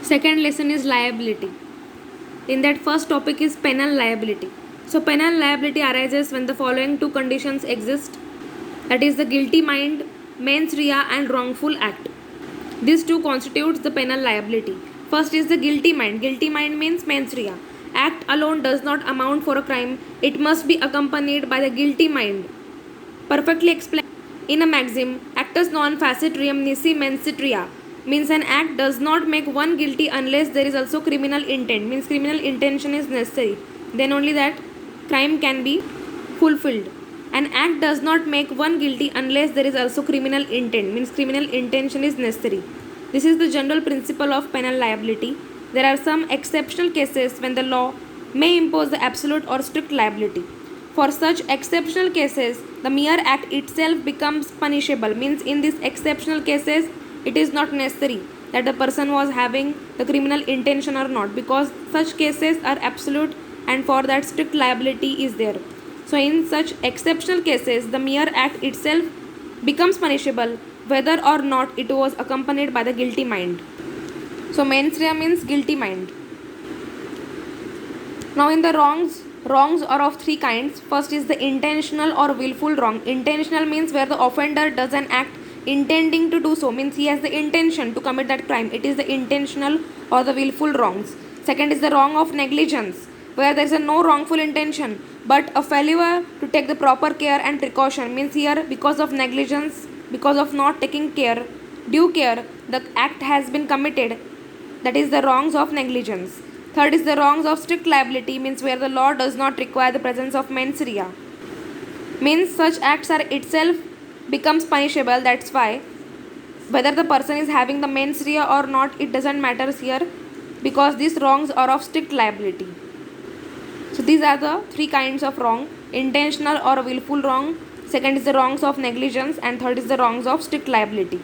Second lesson is liability. In that, first topic is penal liability. So penal liability arises when the following two conditions exist, that is the guilty mind, mens rea and wrongful act. These two constitutes the penal liability. First is the guilty mind. Guilty mind means mens rea. Act alone does not amount for a crime. It must be accompanied by the guilty mind. Perfectly explained in a maxim, actus non facit reum nisi mensit rea, means an act does not make one guilty unless there is also criminal intent, means criminal intention is necessary, then only that crime can be fulfilled. An act does not make one guilty unless there is also criminal intent, means criminal intention is necessary. This is the general principle of penal liability. There are some exceptional cases when the law may impose the absolute or strict liability. For such exceptional cases, the mere act itself becomes punishable, means in these exceptional cases it is not necessary that the person was having the criminal intention or not, because such cases are absolute and for that strict liability is there. So in such exceptional cases, the mere act itself becomes punishable whether or not it was accompanied by the guilty mind. So mens rea means guilty mind. Now in the wrongs are of three kinds. First is the intentional or willful wrong. Intentional means where the offender does an act intending to do so, means he has the intention to commit that crime. It is the intentional or the willful wrongs. Second is the wrong of negligence, where there is a no wrongful intention but a failure to take the proper care and precaution, means here because of negligence, because of not taking due care, the act has been committed. That is the wrongs of negligence. Third is the wrongs of strict liability, means where the law does not require the presence of mens rea, means such acts are itself becomes punishable. That's why whether the person is having the mens rea or not, it doesn't matter here, because these wrongs are of strict liability. So these are the three kinds of wrong: intentional or willful wrong, second is the wrongs of negligence, and third is the wrongs of strict liability.